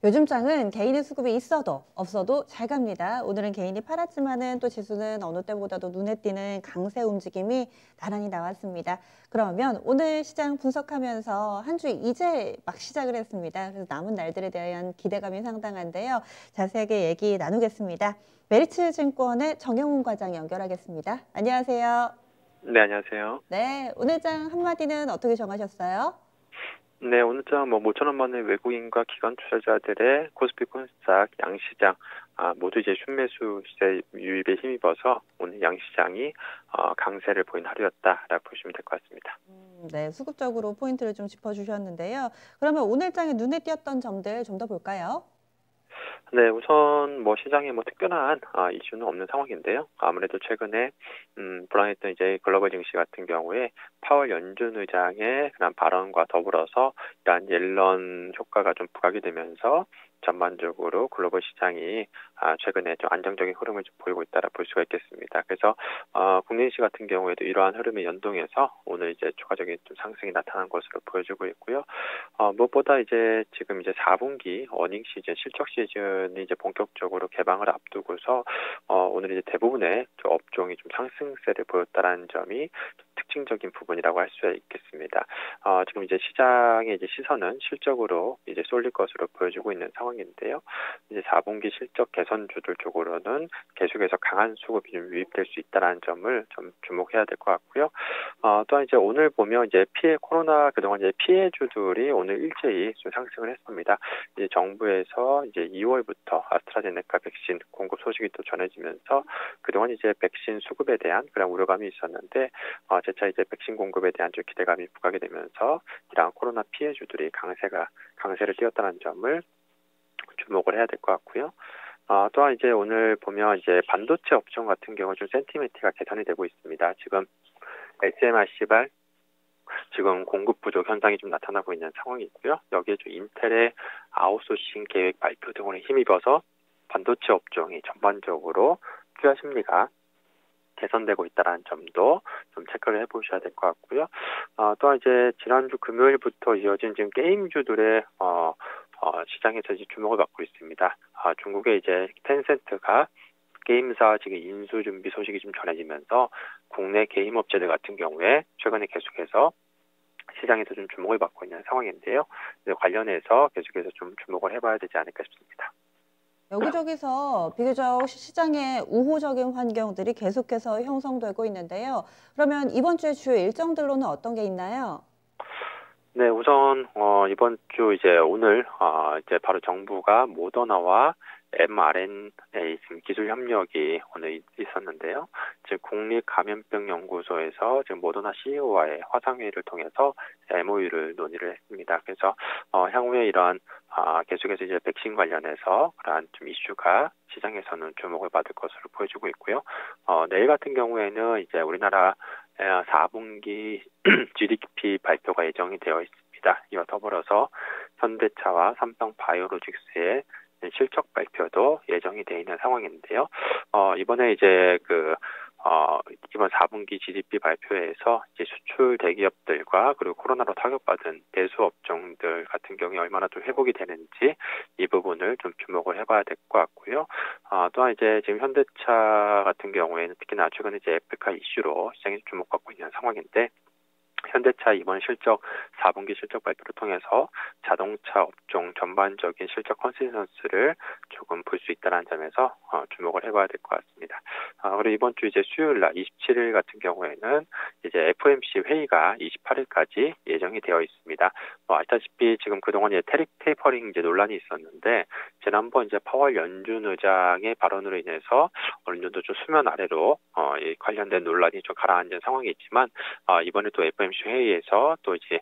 요즘 장은 개인의 수급이 있어도 없어도 잘 갑니다. 오늘은 개인이 팔았지만은 또 지수는 어느 때보다도 눈에 띄는 강세 움직임이 나란히 나왔습니다. 그러면 오늘 시장 분석하면서 한 주 이제 막 시작을 했습니다. 그래서 남은 날들에 대한 기대감이 상당한데요. 자세하게 얘기 나누겠습니다. 메리츠 증권의 정영훈 과장 연결하겠습니다. 안녕하세요. 네, 안녕하세요. 네, 오늘 장 한마디는 어떻게 정하셨어요? 네, 오늘장 5천원 만에 외국인과 기관 투자자들의 코스피 코스닥 양시장 모두 이제 순매수 시세 유입에 힘입어서 오늘 양시장이 강세를 보인 하루였다라고 보시면 될 것 같습니다. 네, 수급적으로 포인트를 좀 짚어주셨는데요. 그러면 오늘 장에 눈에 띄었던 점들 좀 더 볼까요? 네, 우선 시장에 특별한 이슈는 없는 상황인데요. 아무래도 최근에 불안했던 이제 글로벌 증시 같은 경우에 파월 연준 의장의 그런 발언과 더불어서 이러한 옐런 효과가 좀 부각이 되면서 전반적으로 글로벌 시장이 최근에 좀 안정적인 흐름을 좀 보이고 있다라 볼 수가 있겠습니다. 그래서 국내 증시 같은 경우에도 이러한 흐름에 연동해서 오늘 이제 추가적인 좀 상승이 나타난 것으로 보여지고 있고요. 무엇보다 이제 지금 이제 4분기 어닝 시즌, 실적 시즌이 이제 본격적으로 개방을 앞두고서 오늘 이제 대부분의 업종이 좀 상승세를 보였다라는 점이 좀 특징적인 부분이라고 할 수 있겠습니다. 지금 이제 시장의 이제 시선은 실적으로 이제 쏠릴 것으로 보여지고 있는 상황인데요. 이제 4분기 실적 개선주들 쪽으로는 계속해서 강한 수급이 좀 유입될 수 있다라는 점을 좀 주목해야 될 것 같고요. 또한 이제 오늘 보면 이제 코로나 그동안 이제 피해주들이 오늘 일제히 좀 상승을 했습니다. 이제 정부에서 이제 2월부터 아스트라제네카 백신 공급 소식이 또 전해지면서 그동안 이제 백신 수급에 대한 그런 우려감이 있었는데 재차 이제 백신 공급에 대한 좀 기대감이 부각이 되면서 이러한 코로나 피해주들이 강세를 띄웠다는 점을 주목을 해야 될 것 같고요. 또한 이제 오늘 보면 이제 반도체 업종 같은 경우 좀 센티멘트가 개선이 되고 있습니다. 지금 SMRC발 지금 공급 부족 현상이 좀 나타나고 있는 상황이고요. 여기에 좀 인텔의 아웃소싱 계획 발표 등으로 힘입어서 반도체 업종이 전반적으로 투자 심리가 개선되고 있다는 점도 좀 체크를 해보셔야 될 것 같고요. 또한 이제 지난주 금요일부터 이어진 지금 게임주들의 시장에서 이제 주목을 받고 있습니다. 중국의 이제 텐센트가 게임사 지금 인수 준비 소식이 좀 전해지면서 국내 게임 업체들 같은 경우에 최근에 계속해서 시장에서 좀 주목을 받고 있는 상황인데요. 관련해서 계속해서 좀 주목을 해봐야 되지 않을까 싶습니다. 여기저기서 비교적 시장의 우호적인 환경들이 계속해서 형성되고 있는데요. 그러면 이번 주의 주요 일정들로는 어떤 게 있나요? 네, 우선 이번 주 이제 오늘 이제 바로 정부가 모더나와 mRNA 지금 기술 협력이 오늘 있었는데요. 지금 국립감염병연구소에서 지금 모더나 CEO와의 화상회의를 통해서 MOU를 논의를 했습니다. 그래서 향후에 이러한 계속해서 이제 백신 관련해서 그러한 좀 이슈가 시장에서는 주목을 받을 것으로 보여지고 있고요. 내일 같은 경우에는 이제 우리나라 4분기 GDP 발표가 예정이 되어 있습니다. 이와 더불어서 현대차와 삼성바이오로직스의 실적 발표도 예정이 되어 있는 상황인데요. 이번에 이제 이번 4분기 GDP 발표에서 이제 수출 대기업들과 그리고 코로나로 타격받은 대수 업종들 같은 경우에 얼마나 좀 회복이 되는지 이 부분을 좀 주목을 해봐야 될 것 같고요. 또한 이제 지금 현대차 같은 경우에는 특히나 최근에 이제 에프카 이슈로 시장에서 주목받고 있는 상황인데 현대차 이번 4분기 실적 발표를 통해서 자동차 업종 전반적인 실적 컨센서스를 조금 볼 수 있다는 점에서 주목을 해봐야 될 것 같습니다. 그리고 이번 주 이제 수요일 날 27일 같은 경우에는 이제 FOMC 회의가 28일까지 예정이 되어 있습니다. 아시다시피 지금 그동안 이제 테이퍼링 이제 논란이 있었는데 지난번 이제 파월 연준 의장의 발언으로 인해서 어느 정도 좀 수면 아래로 이 관련된 논란이 좀 가라앉은 상황이 있지만 이번에 또 FOMC 회의에서 또 이제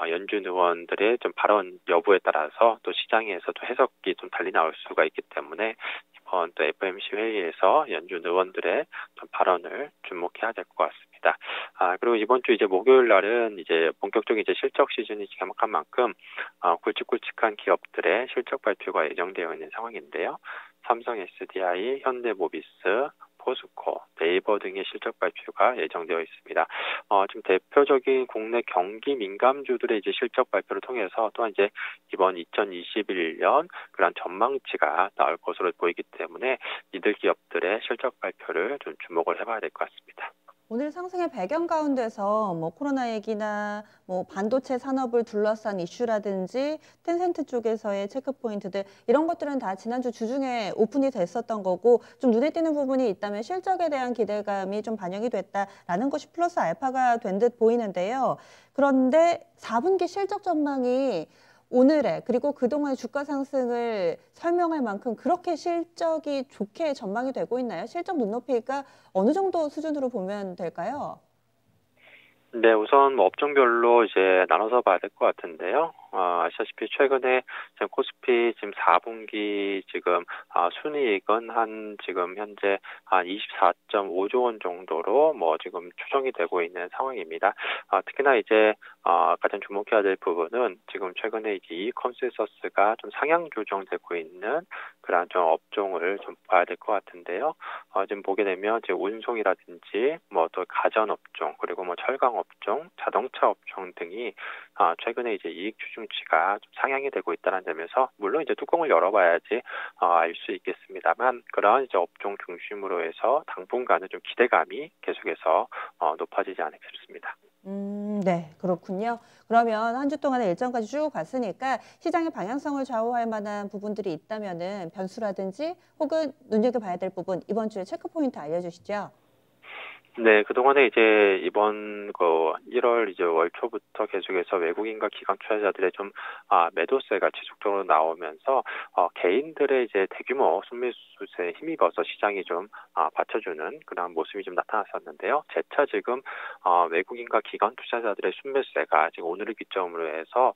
연준 의원들의 좀 발언 여부에 따라서 또 시장에서 또 해석이 좀 달리 나올 수가 있기 때문에 이번 또 FOMC 회의에서 연준 의원들의 좀 발언을 주목해야 될 것 같습니다. 그리고 이번 주 이제 목요일 날은 이제 본격적인 이제 실적 시즌이 개막한 만큼 굵직굵직한 기업들의 실적 발표가 예정되어 있는 상황인데요. 삼성 SDI, 현대모비스, 포스코, 네이버 등의 실적 발표가 예정되어 있습니다. 지금 대표적인 국내 경기 민감주들의 이제 실적 발표를 통해서 또한 이제 이번 2021년 그런 전망치가 나올 것으로 보이기 때문에 이들 기업들의 실적 발표를 좀 주목을 해봐야 될 것 같습니다. 오늘 상승의 배경 가운데서 뭐 코로나 얘기나 뭐 반도체 산업을 둘러싼 이슈라든지 텐센트 쪽에서의 체크 포인트들 이런 것들은 다 지난주 주중에 오픈이 됐었던 거고 좀 눈에 띄는 부분이 있다면 실적에 대한 기대감이 좀 반영이 됐다라는 것이 플러스 알파가 된 듯 보이는데요. 그런데 4분기 실적 전망이 오늘의 그리고 그동안의 주가 상승을 설명할 만큼 그렇게 실적이 좋게 전망이 되고 있나요? 실적 눈높이가 어느 정도 수준으로 보면 될까요? 네, 우선 뭐 업종별로 이제 나눠서 봐야 될 것 같은데요. 아시다시피 최근에 지금 코스피 지금 4분기 지금 순이익은 한 지금 현재 한 24.5조 원 정도로 뭐 지금 추정이 되고 있는 상황입니다. 특히나 이제 가장 주목해야 될 부분은 지금 최근에 이제 이익 컨센서스가 좀 상향 조정되고 있는 그런 좀 업종을 좀 봐야 될 것 같은데요. 지금 보게 되면 이제 운송이라든지 뭐 또 가전 업종 그리고 뭐 철강 업종, 자동차 업종 등이 최근에 이제 이익 추정치가 좀 상향이 되고 있다는 점에서 물론 이제 뚜껑을 열어봐야지 알 수 있겠습니다만 그런 이제 업종 중심으로 해서 당분간은 좀 기대감이 계속해서 높아지지 않을까 싶습니다. 네, 그렇군요. 그러면 한 주 동안의 일정까지 쭉 봤으니까 시장의 방향성을 좌우할 만한 부분들이 있다면은 변수라든지 혹은 눈여겨봐야 될 부분 이번 주에 체크 포인트 알려주시죠. 네, 그동안에 이제 이번 1월 이제 월 초부터 계속해서 외국인과 기관 투자자들의 좀 매도세가 지속적으로 나오면서 개인들의 이제 대규모 순매수세에 힘입어서 시장이 좀 받쳐주는 그런 모습이 좀 나타났었는데요. 재차 지금 외국인과 기관 투자자들의 순매수세가 지금 오늘을 기점으로 해서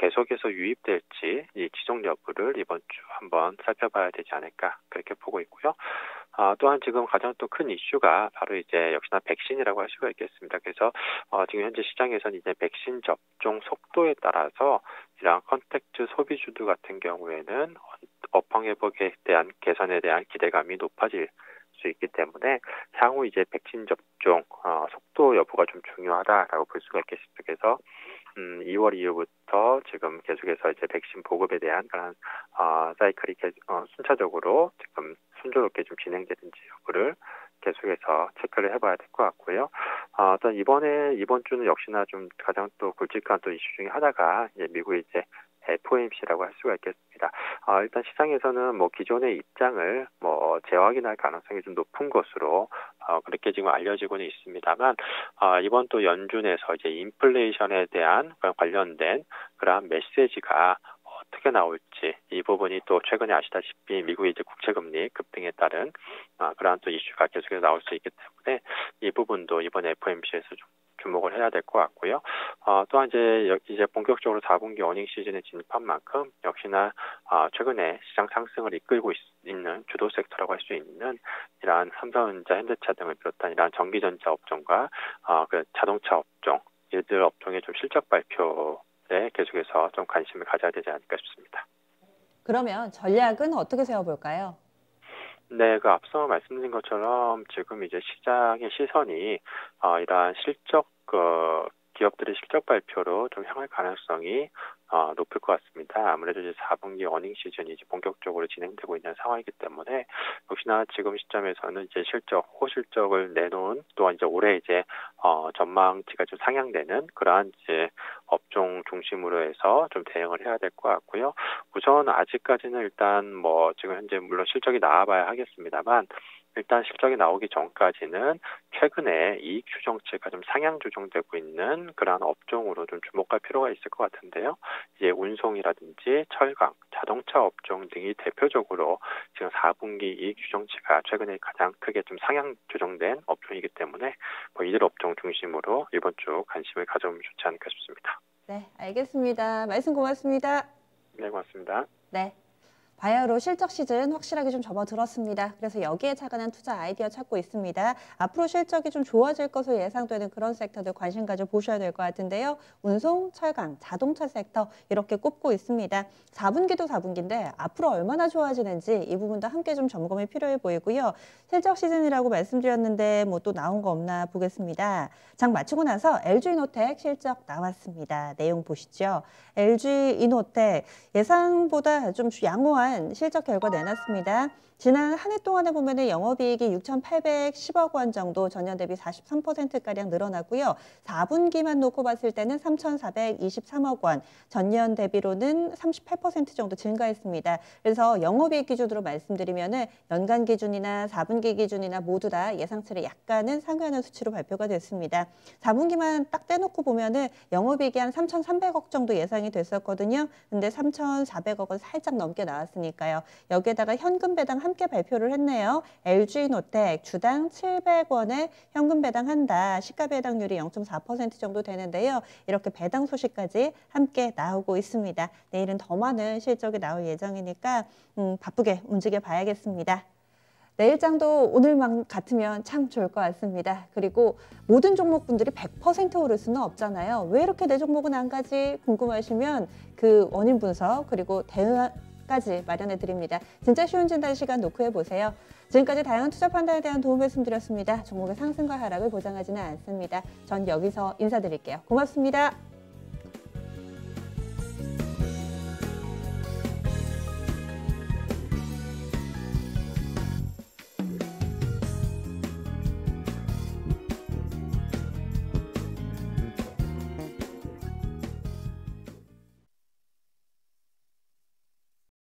계속해서 유입될지 이 지속 여부를 이번 주 한번 살펴봐야 되지 않을까 그렇게 보고 있고요. 또한 지금 가장 또 큰 이슈가 바로 이제 역시나 백신이라고 할 수가 있겠습니다. 그래서 지금 현재 시장에서는 이제 백신 접종 속도에 따라서 이런 컨택트 소비주들 같은 경우에는 업황 회복에 대한 개선에 대한 기대감이 높아질 수 있기 때문에 향후 이제 백신 접종 속도 여부가 좀 중요하다라고 볼 수가 있겠습니다. 그래서 2월 이후부터 지금 계속해서 이제 백신 보급에 대한 그런 사이클이 순차적으로 지금 순조롭게 좀 진행되는지 여부를 계속해서 체크를 해봐야 될 것 같고요. 또 이번 주는 역시나 좀 가장 또 굵직한 또 이슈 중에 하나가 이제 미국의 이제 FOMC라고 할 수가 있겠습니다. 일단 시장에서는 뭐 기존의 입장을 뭐 재확인할 가능성이 좀 높은 것으로 그렇게 지금 알려지고는 있습니다만 이번 또 연준에서 이제 인플레이션에 대한 관련된 그러한 메시지가 어떻게 나올지 이 부분이 또 최근에 아시다시피 미국의 이제 국채금리 급등에 따른 그러한 또 이슈가 계속해서 나올 수 있기 때문에 이 부분도 이번 FOMC에서 좀 주목을 해야 될 것 같고요. 또한 이제 본격적으로 4분기 어닝 시즌에 진입한 만큼 역시나 최근에 시장 상승을 이끌고 있는 주도 섹터라고 할 수 있는 이러한 삼성전자, 현대차 등을 비롯한 이러한 전기전자 업종과 그 자동차 업종 이들 업종의 좀 실적 발표에 계속해서 좀 관심을 가져야 되지 않을까 싶습니다. 그러면 전략은 어떻게 세워볼까요? 네, 앞서 말씀드린 것처럼 지금 이제 시장의 시선이 이러한 기업들의 실적 발표로 좀 향할 가능성이 높을 것 같습니다. 아무래도 이제 4분기 어닝 시즌이 이제 본격적으로 진행되고 있는 상황이기 때문에 역시나 지금 시점에서는 이제 호실적을 내놓은 또한 이제 올해 이제 전망치가 좀 상향되는 그러한 이제 업종 중심으로 해서 좀 대응을 해야 될 것 같고요. 우선 아직까지는 일단 뭐 지금 현재 물론 실적이 나와봐야 하겠습니다만 일단 실적이 나오기 전까지는 최근에 이익 추정치가 좀 상향 조정되고 있는 그러한 업종으로 좀 주목할 필요가 있을 것 같은데요. 이제 운송이라든지 철강, 자동차 업종 등이 대표적으로 지금 4분기 이익 추정치가 최근에 가장 크게 좀 상향 조정된 업종이기 때문에 뭐 이들 업종 중심으로 이번 주 관심을 가져보면 좋지 않을까 싶습니다. 네, 알겠습니다. 말씀 고맙습니다. 네, 고맙습니다. 네. 바이오로 실적 시즌 확실하게 좀 접어들었습니다. 그래서 여기에 차관한 투자 아이디어 찾고 있습니다. 앞으로 실적이 좀 좋아질 것으로 예상되는 그런 섹터들 관심 가져 보셔야 될 것 같은데요. 운송, 철강, 자동차 섹터 이렇게 꼽고 있습니다. 4분기도 4분기인데 앞으로 얼마나 좋아지는지 이 부분도 함께 좀 점검이 필요해 보이고요. 실적 시즌이라고 말씀드렸는데 뭐 또 나온 거 없나 보겠습니다. 장 마치고 나서 LG이노텍 실적 나왔습니다. 내용 보시죠. LG이노텍 예상보다 좀 양호한 실적 결과 내놨습니다. 지난 한 해 동안에 보면 영업이익이 6,810억 원 정도 전년 대비 43%가량 늘어났고요. 4분기만 놓고 봤을 때는 3,423억 원, 전년 대비로는 38% 정도 증가했습니다. 그래서 영업이익 기준으로 말씀드리면 연간 기준이나 4분기 기준이나 모두 다 예상치를 약간은 상회하는 수치로 발표가 됐습니다. 4분기만 딱 떼놓고 보면 영업이익이 한 3,300억 정도 예상이 됐었거든요. 근데 3,400억은 살짝 넘게 나왔으니까요. 여기에다가 현금 배당 함께 발표를 했네요. LG노텍 주당 700원에 현금 배당한다. 시가 배당률이 0.4% 정도 되는데요. 이렇게 배당 소식까지 함께 나오고 있습니다. 내일은 더 많은 실적이 나올 예정이니까 바쁘게 움직여 봐야겠습니다. 내일장도 오늘만 같으면 참 좋을 것 같습니다. 그리고 모든 종목분들이 100% 오를 수는 없잖아요. 왜 이렇게 내 종목은 안 가지 궁금하시면 그 원인 분석 그리고 대응까지 마련해 드립니다. 진짜 쉬운 진단 시간 놓고 해보세요. 지금까지 다양한 투자 판단에 대한 도움 말씀드렸습니다. 종목의 상승과 하락을 보장하지는 않습니다. 전 여기서 인사드릴게요. 고맙습니다.